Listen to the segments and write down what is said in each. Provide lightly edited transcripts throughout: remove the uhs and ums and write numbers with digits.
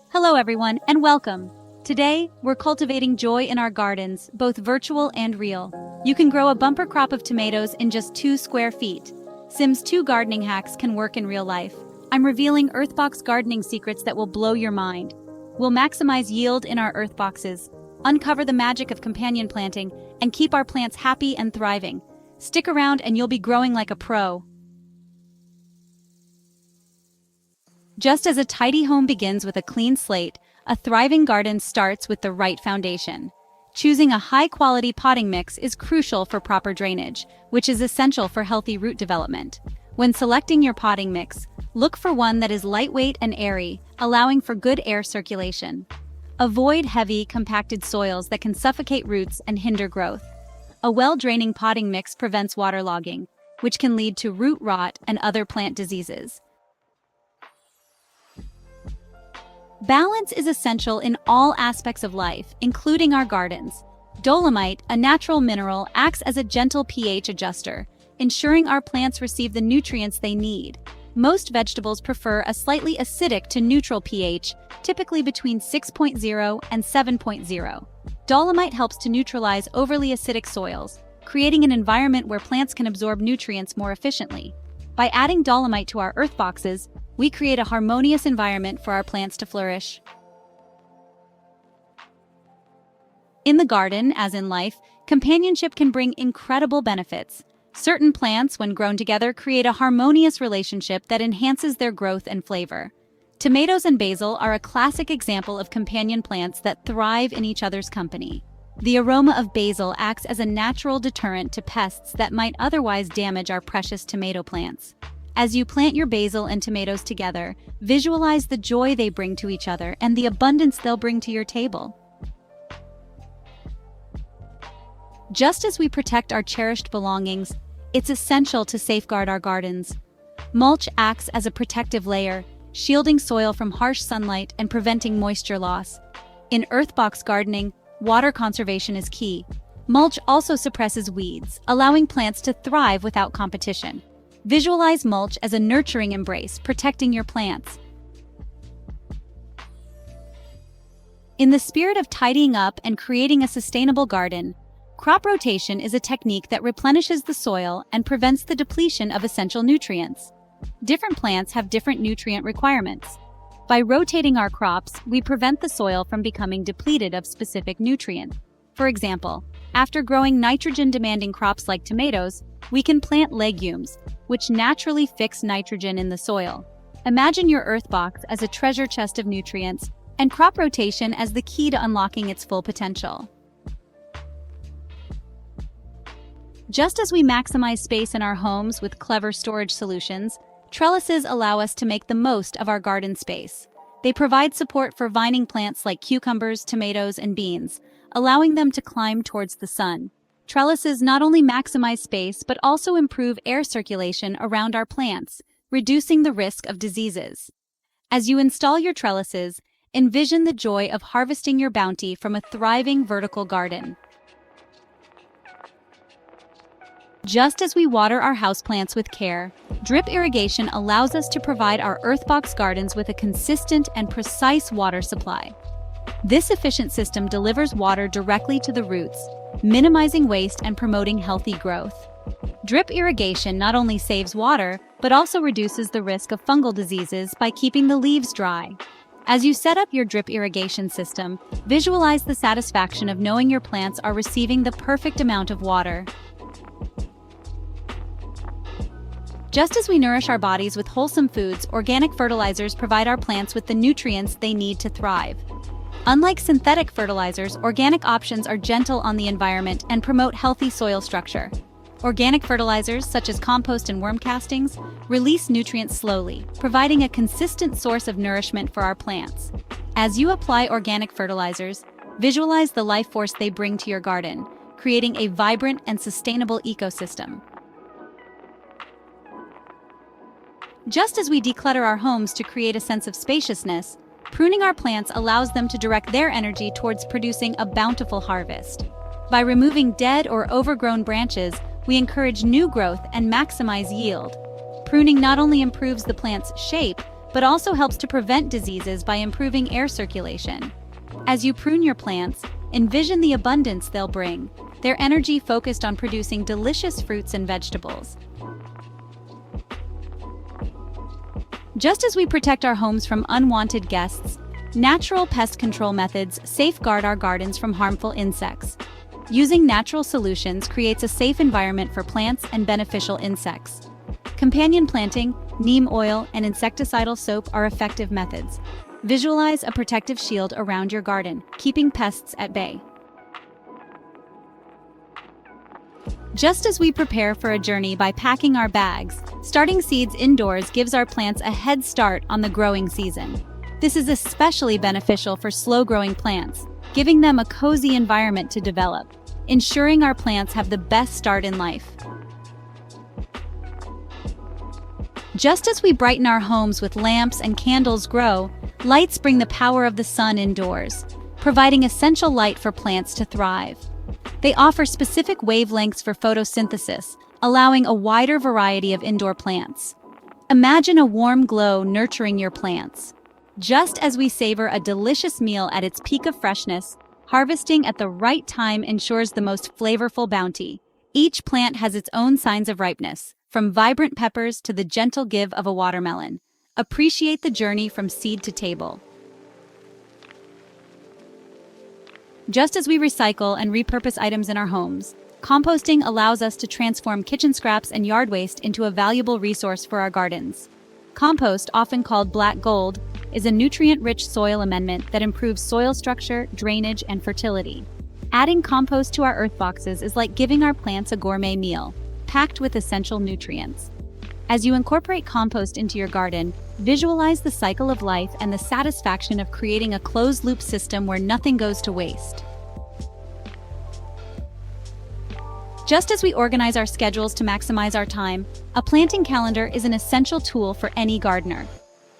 Hello everyone, and welcome! Today, we're cultivating joy in our gardens, both virtual and real. You can grow a bumper crop of tomatoes in just 2 square feet. Sims 2 gardening hacks can work in real life. I'm revealing EarthBox gardening secrets that will blow your mind. We'll maximize yield in our EarthBoxes, uncover the magic of companion planting, and keep our plants happy and thriving. Stick around and you'll be growing like a pro. Just as a tidy home begins with a clean slate, a thriving garden starts with the right foundation. Choosing a high-quality potting mix is crucial for proper drainage, which is essential for healthy root development. When selecting your potting mix, look for one that is lightweight and airy, allowing for good air circulation. Avoid heavy, compacted soils that can suffocate roots and hinder growth. A well-draining potting mix prevents waterlogging, which can lead to root rot and other plant diseases. Balance is essential in all aspects of life, including our gardens. Dolomite, a natural mineral, acts as a gentle pH adjuster, ensuring our plants receive the nutrients they need. Most vegetables prefer a slightly acidic to neutral pH, typically between 6.0 and 7.0. Dolomite helps to neutralize overly acidic soils, creating an environment where plants can absorb nutrients more efficiently. By adding dolomite to our EarthBoxes, we create a harmonious environment for our plants to flourish. In the garden, as in life, companionship can bring incredible benefits. Certain plants, when grown together, create a harmonious relationship that enhances their growth and flavor. Tomatoes and basil are a classic example of companion plants that thrive in each other's company. The aroma of basil acts as a natural deterrent to pests that might otherwise damage our precious tomato plants. As you plant your basil and tomatoes together, visualize the joy they bring to each other and the abundance they'll bring to your table. Just as we protect our cherished belongings, it's essential to safeguard our gardens. Mulch acts as a protective layer, shielding soil from harsh sunlight and preventing moisture loss. In EarthBox gardening, water conservation is key. Mulch also suppresses weeds, allowing plants to thrive without competition. Visualize mulch as a nurturing embrace, protecting your plants. In the spirit of tidying up and creating a sustainable garden, crop rotation is a technique that replenishes the soil and prevents the depletion of essential nutrients. Different plants have different nutrient requirements. By rotating our crops, we prevent the soil from becoming depleted of specific nutrients. For example, after growing nitrogen-demanding crops like tomatoes, we can plant legumes, which naturally fix nitrogen in the soil. Imagine your EarthBox as a treasure chest of nutrients, and crop rotation as the key to unlocking its full potential. Just as we maximize space in our homes with clever storage solutions, trellises allow us to make the most of our garden space. They provide support for vining plants like cucumbers, tomatoes, and beans, allowing them to climb towards the sun. Trellises not only maximize space but also improve air circulation around our plants, reducing the risk of diseases. As you install your trellises, envision the joy of harvesting your bounty from a thriving vertical garden. Just as we water our houseplants with care, drip irrigation allows us to provide our EarthBox gardens with a consistent and precise water supply. This efficient system delivers water directly to the roots, minimizing waste and promoting healthy growth. Drip irrigation not only saves water, but also reduces the risk of fungal diseases by keeping the leaves dry. As you set up your drip irrigation system, visualize the satisfaction of knowing your plants are receiving the perfect amount of water. Just as we nourish our bodies with wholesome foods, organic fertilizers provide our plants with the nutrients they need to thrive. Unlike synthetic fertilizers, organic options are gentle on the environment and promote healthy soil structure. Organic fertilizers, such as compost and worm castings, release nutrients slowly, providing a consistent source of nourishment for our plants. As you apply organic fertilizers, visualize the life force they bring to your garden, creating a vibrant and sustainable ecosystem. Just as we declutter our homes to create a sense of spaciousness, pruning our plants allows them to direct their energy towards producing a bountiful harvest. By removing dead or overgrown branches, we encourage new growth and maximize yield. Pruning not only improves the plant's shape, but also helps to prevent diseases by improving air circulation. As you prune your plants, envision the abundance they'll bring, their energy focused on producing delicious fruits and vegetables. Just as we protect our homes from unwanted guests, natural pest control methods safeguard our gardens from harmful insects. Using natural solutions creates a safe environment for plants and beneficial insects. Companion planting, neem oil, and insecticidal soap are effective methods. Visualize a protective shield around your garden, keeping pests at bay. Just as we prepare for a journey by packing our bags, starting seeds indoors gives our plants a head start on the growing season. This is especially beneficial for slow-growing plants, giving them a cozy environment to develop, ensuring our plants have the best start in life. Just as we brighten our homes with lamps and candles grow, lights bring the power of the sun indoors, providing essential light for plants to thrive. They offer specific wavelengths for photosynthesis, allowing a wider variety of indoor plants. Imagine a warm glow nurturing your plants. Just as we savor a delicious meal at its peak of freshness, harvesting at the right time ensures the most flavorful bounty. Each plant has its own signs of ripeness, from vibrant peppers to the gentle give of a watermelon. Appreciate the journey from seed to table. Just as we recycle and repurpose items in our homes, composting allows us to transform kitchen scraps and yard waste into a valuable resource for our gardens. Compost, often called black gold, is a nutrient-rich soil amendment that improves soil structure, drainage, and fertility. Adding compost to our earth boxes is like giving our plants a gourmet meal, packed with essential nutrients. As you incorporate compost into your garden, visualize the cycle of life and the satisfaction of creating a closed-loop system where nothing goes to waste. Just as we organize our schedules to maximize our time, a planting calendar is an essential tool for any gardener.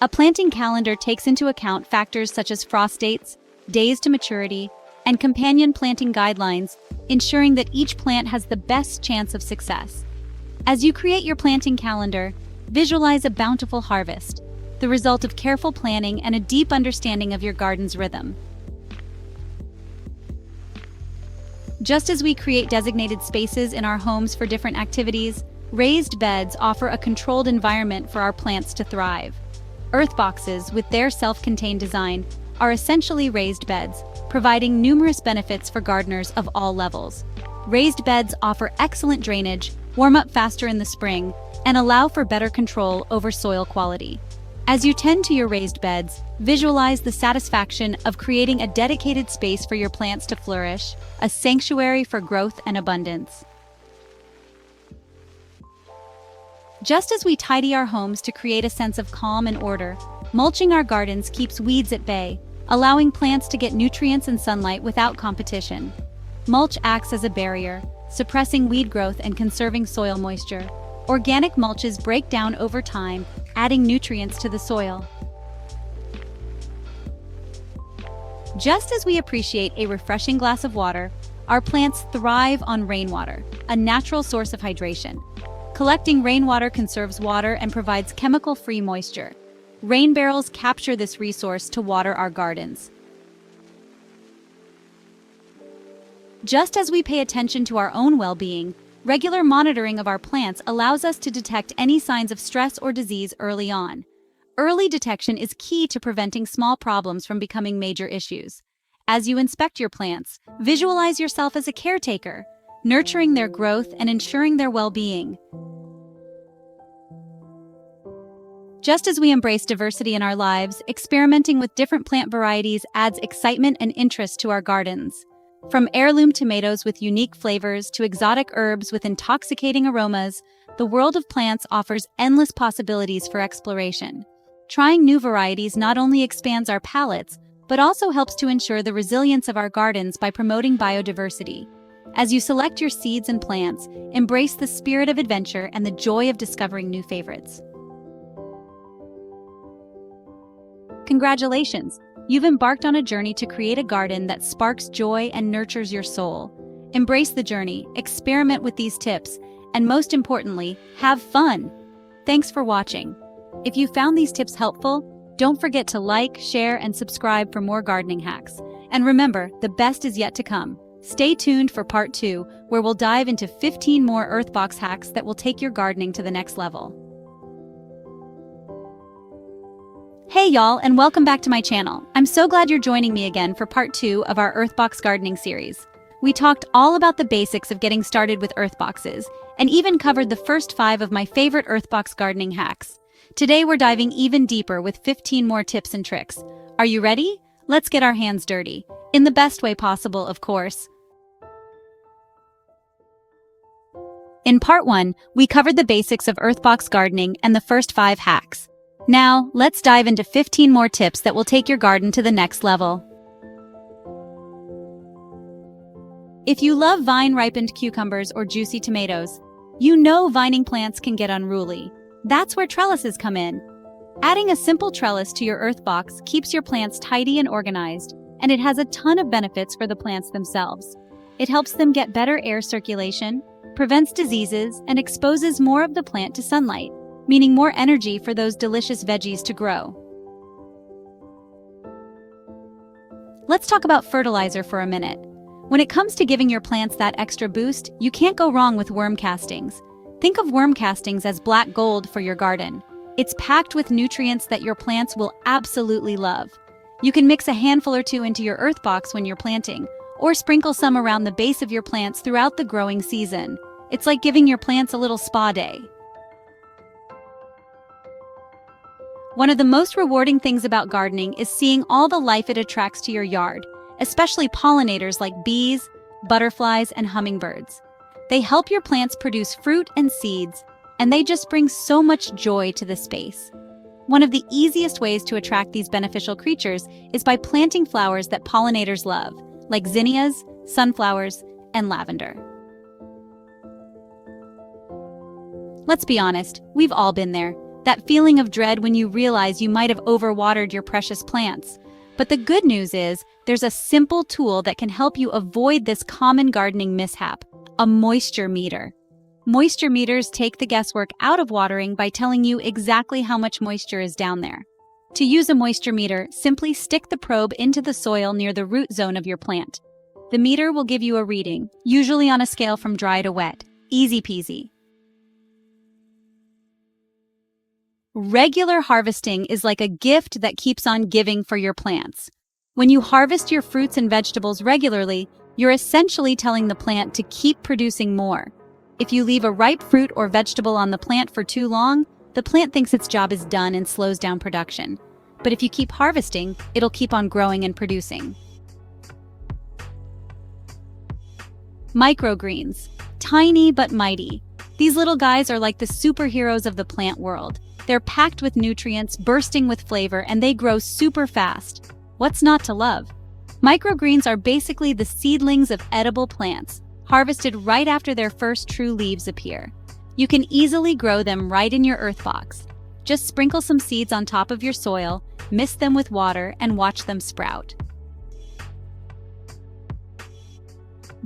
A planting calendar takes into account factors such as frost dates, days to maturity, and companion planting guidelines, ensuring that each plant has the best chance of success. As you create your planting calendar, visualize a bountiful harvest, the result of careful planning and a deep understanding of your garden's rhythm. Just as we create designated spaces in our homes for different activities, raised beds offer a controlled environment for our plants to thrive. Earth boxes, with their self-contained design, are essentially raised beds, providing numerous benefits for gardeners of all levels. Raised beds offer excellent drainage, warm up faster in the spring, and allow for better control over soil quality. As you tend to your raised beds, visualize the satisfaction of creating a dedicated space for your plants to flourish, a sanctuary for growth and abundance. Just as we tidy our homes to create a sense of calm and order, mulching our gardens keeps weeds at bay, allowing plants to get nutrients and sunlight without competition. Mulch acts as a barrier, suppressing weed growth and conserving soil moisture. Organic mulches break down over time, adding nutrients to the soil. Just as we appreciate a refreshing glass of water, our plants thrive on rainwater, a natural source of hydration. Collecting rainwater conserves water and provides chemical-free moisture. Rain barrels capture this resource to water our gardens. Just as we pay attention to our own well-being, regular monitoring of our plants allows us to detect any signs of stress or disease early on. Early detection is key to preventing small problems from becoming major issues. As you inspect your plants, visualize yourself as a caretaker, nurturing their growth and ensuring their well-being. Just as we embrace diversity in our lives, experimenting with different plant varieties adds excitement and interest to our gardens. From heirloom tomatoes with unique flavors to exotic herbs with intoxicating aromas, the world of plants offers endless possibilities for exploration. Trying new varieties not only expands our palates, but also helps to ensure the resilience of our gardens by promoting biodiversity. As you select your seeds and plants, embrace the spirit of adventure and the joy of discovering new favorites. Congratulations! You've embarked on a journey to create a garden that sparks joy and nurtures your soul. Embrace the journey, experiment with these tips, and most importantly, have fun! Thanks for watching. If you found these tips helpful, don't forget to like, share, and subscribe for more gardening hacks. And remember, the best is yet to come. Stay tuned for part 2, where we'll dive into 15 more EarthBox hacks that will take your gardening to the next level. Hey y'all, and welcome back to my channel. I'm so glad you're joining me again for part 2 of our EarthBox gardening series. We talked all about the basics of getting started with EarthBoxes, and even covered the first 5 of my favorite EarthBox gardening hacks. Today we're diving even deeper with 15 more tips and tricks. Are you ready? Let's get our hands dirty. In the best way possible, of course. In part 1, we covered the basics of EarthBox gardening and the first 5 hacks. Now, let's dive into 15 more tips that will take your garden to the next level. If you love vine-ripened cucumbers or juicy tomatoes, you know vining plants can get unruly. That's where trellises come in. Adding a simple trellis to your EarthBox keeps your plants tidy and organized, and it has a ton of benefits for the plants themselves. It helps them get better air circulation, prevents diseases, and exposes more of the plant to sunlight, meaning more energy for those delicious veggies to grow. Let's talk about fertilizer for a minute. When it comes to giving your plants that extra boost, you can't go wrong with worm castings. Think of worm castings as black gold for your garden. It's packed with nutrients that your plants will absolutely love. You can mix a handful or 2 into your EarthBox when you're planting, or sprinkle some around the base of your plants throughout the growing season. It's like giving your plants a little spa day. One of the most rewarding things about gardening is seeing all the life it attracts to your yard, especially pollinators like bees, butterflies, and hummingbirds. They help your plants produce fruit and seeds, and they just bring so much joy to the space. One of the easiest ways to attract these beneficial creatures is by planting flowers that pollinators love, like zinnias, sunflowers, and lavender. Let's be honest, we've all been there. That feeling of dread when you realize you might have overwatered your precious plants. But the good news is, there's a simple tool that can help you avoid this common gardening mishap: a moisture meter. Moisture meters take the guesswork out of watering by telling you exactly how much moisture is down there. To use a moisture meter, simply stick the probe into the soil near the root zone of your plant. The meter will give you a reading, usually on a scale from dry to wet. Easy peasy. Regular harvesting is like a gift that keeps on giving for your plants. When you harvest your fruits and vegetables regularly, you're essentially telling the plant to keep producing more. If you leave a ripe fruit or vegetable on the plant for too long, the plant thinks its job is done and slows down production. But if you keep harvesting, it'll keep on growing and producing. Microgreens. Tiny but mighty. These little guys are like the superheroes of the plant world. They're packed with nutrients, bursting with flavor, and they grow super fast. What's not to love? Microgreens are basically the seedlings of edible plants, harvested right after their first true leaves appear. You can easily grow them right in your EarthBox. Just sprinkle some seeds on top of your soil, mist them with water, and watch them sprout.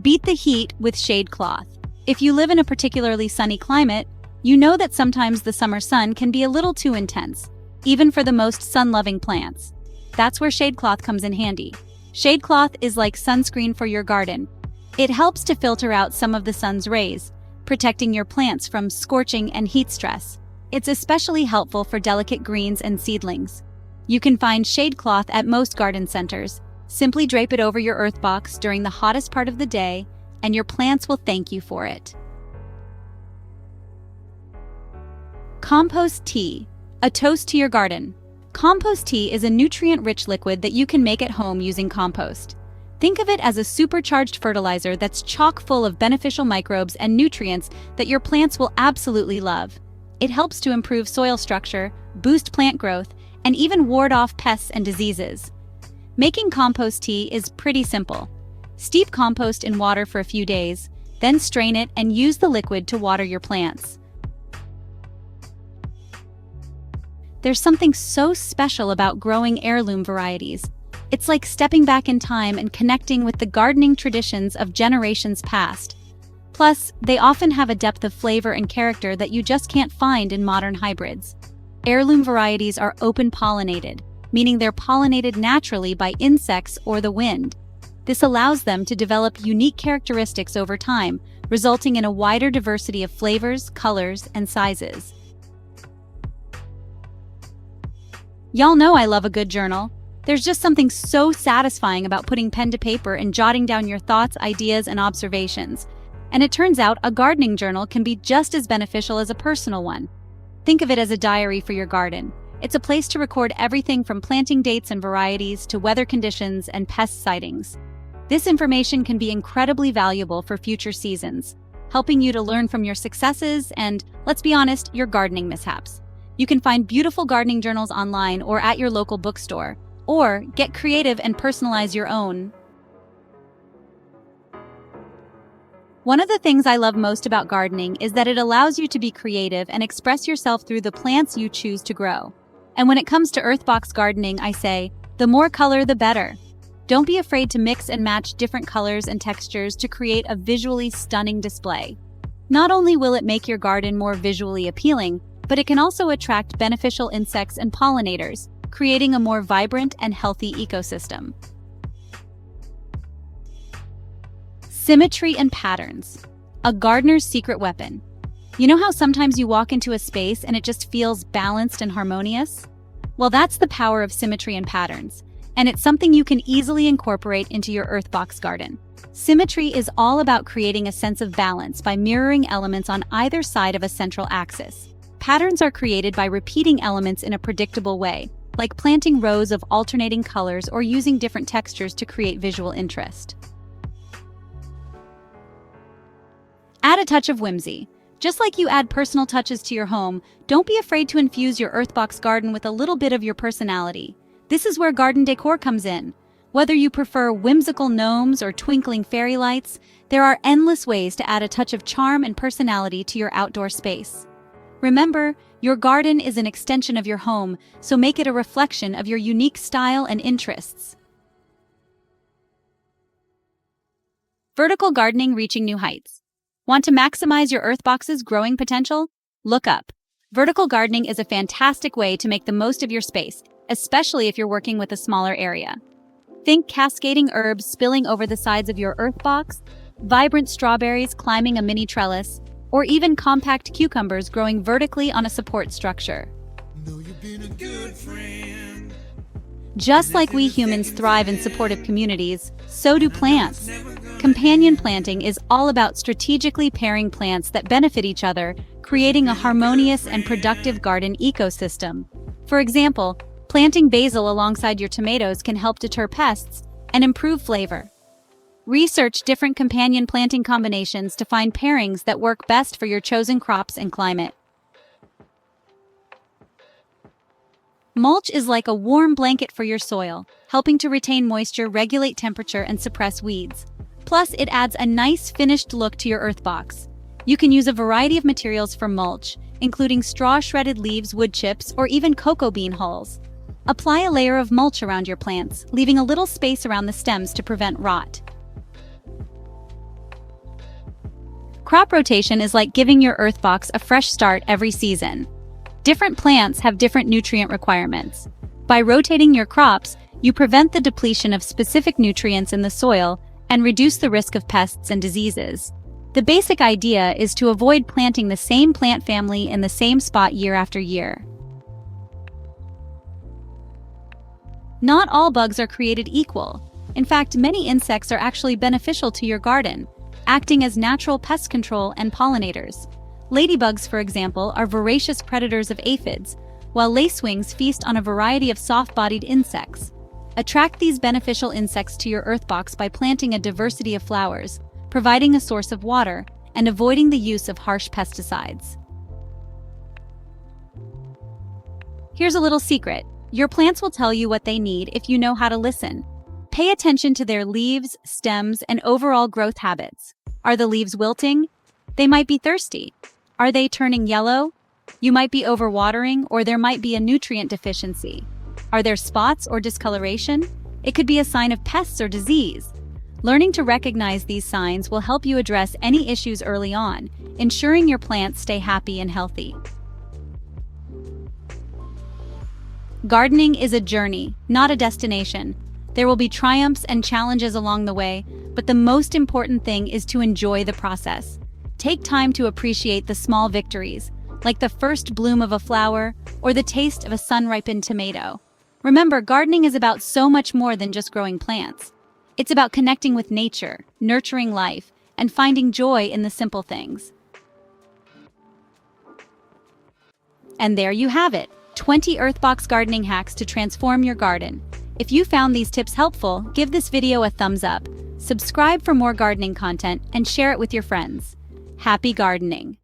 Beat the heat with shade cloth. If you live in a particularly sunny climate, you know that sometimes the summer sun can be a little too intense, even for the most sun-loving plants. That's where shade cloth comes in handy. Shade cloth is like sunscreen for your garden. It helps to filter out some of the sun's rays, protecting your plants from scorching and heat stress. It's especially helpful for delicate greens and seedlings. You can find shade cloth at most garden centers. Simply drape it over your EarthBox during the hottest part of the day, and your plants will thank you for it. Compost tea, a toast to your garden. Compost tea is a nutrient-rich liquid that you can make at home using compost. Think of it as a supercharged fertilizer that's chock full of beneficial microbes and nutrients that your plants will absolutely love. It helps to improve soil structure, boost plant growth, and even ward off pests and diseases. Making compost tea is pretty simple. Steep compost in water for a few days, then strain it and use the liquid to water your plants. There's something so special about growing heirloom varieties. It's like stepping back in time and connecting with the gardening traditions of generations past. Plus, they often have a depth of flavor and character that you just can't find in modern hybrids. Heirloom varieties are open-pollinated, meaning they're pollinated naturally by insects or the wind. This allows them to develop unique characteristics over time, resulting in a wider diversity of flavors, colors, and sizes. Y'all know I love a good journal. There's just something so satisfying about putting pen to paper and jotting down your thoughts, ideas, and observations. And it turns out a gardening journal can be just as beneficial as a personal one. Think of it as a diary for your garden. It's a place to record everything from planting dates and varieties to weather conditions and pest sightings. This information can be incredibly valuable for future seasons, helping you to learn from your successes and, let's be honest, your gardening mishaps. You can find beautiful gardening journals online or at your local bookstore, or get creative and personalize your own. One of the things I love most about gardening is that it allows you to be creative and express yourself through the plants you choose to grow. And when it comes to EarthBox gardening, I say, the more color, the better. Don't be afraid to mix and match different colors and textures to create a visually stunning display. Not only will it make your garden more visually appealing, but it can also attract beneficial insects and pollinators, creating a more vibrant and healthy ecosystem. Symmetry and patterns. A gardener's secret weapon. You know how sometimes you walk into a space and it just feels balanced and harmonious? Well, that's the power of symmetry and patterns, and it's something you can easily incorporate into your EarthBox garden. Symmetry is all about creating a sense of balance by mirroring elements on either side of a central axis. Patterns are created by repeating elements in a predictable way, like planting rows of alternating colors or using different textures to create visual interest. Add a touch of whimsy. Just like you add personal touches to your home, don't be afraid to infuse your EarthBox garden with a little bit of your personality. This is where garden decor comes in. Whether you prefer whimsical gnomes or twinkling fairy lights, there are endless ways to add a touch of charm and personality to your outdoor space. Remember, your garden is an extension of your home, so make it a reflection of your unique style and interests. Vertical gardening reaching new heights. Want to maximize your EarthBox's growing potential? Look up. Vertical gardening is a fantastic way to make the most of your space, especially if you're working with a smaller area. Think cascading herbs spilling over the sides of your EarthBox, vibrant strawberries climbing a mini trellis, or even compact cucumbers growing vertically on a support structure. Just like we humans thrive in supportive communities, so do plants. Companion planting is all about strategically pairing plants that benefit each other, creating a harmonious and productive garden ecosystem. For example, planting basil alongside your tomatoes can help deter pests and improve flavor. Research different companion planting combinations to find pairings that work best for your chosen crops and climate. Mulch is like a warm blanket for your soil, helping to retain moisture, regulate temperature, and suppress weeds. Plus, it adds a nice finished look to your EarthBox. You can use a variety of materials for mulch, including straw, shredded leaves, wood chips, or even cocoa bean hulls. Apply a layer of mulch around your plants, leaving a little space around the stems to prevent rot. Crop rotation is like giving your EarthBox a fresh start every season. Different plants have different nutrient requirements. By rotating your crops, you prevent the depletion of specific nutrients in the soil and reduce the risk of pests and diseases. The basic idea is to avoid planting the same plant family in the same spot year after year. Not all bugs are created equal. In fact, many insects are actually beneficial to your garden, acting as natural pest control and pollinators. Ladybugs, for example, are voracious predators of aphids, while lacewings feast on a variety of soft-bodied insects. Attract these beneficial insects to your EarthBox by planting a diversity of flowers, providing a source of water, and avoiding the use of harsh pesticides. Here's a little secret. Your plants will tell you what they need if you know how to listen. Pay attention to their leaves, stems, and overall growth habits. Are the leaves wilting? They might be thirsty. Are they turning yellow? You might be overwatering, or there might be a nutrient deficiency. Are there spots or discoloration? It could be a sign of pests or disease. Learning to recognize these signs will help you address any issues early on, ensuring your plants stay happy and healthy. Gardening is a journey, not a destination. There will be triumphs and challenges along the way, but the most important thing is to enjoy the process. Take time to appreciate the small victories, like the first bloom of a flower or the taste of a sun-ripened tomato. Remember, gardening is about so much more than just growing plants. It's about connecting with nature, nurturing life, and finding joy in the simple things. And there you have it, 20 EarthBox gardening hacks to transform your garden. If you found these tips helpful, give this video a thumbs up, subscribe for more gardening content, and share it with your friends. Happy gardening!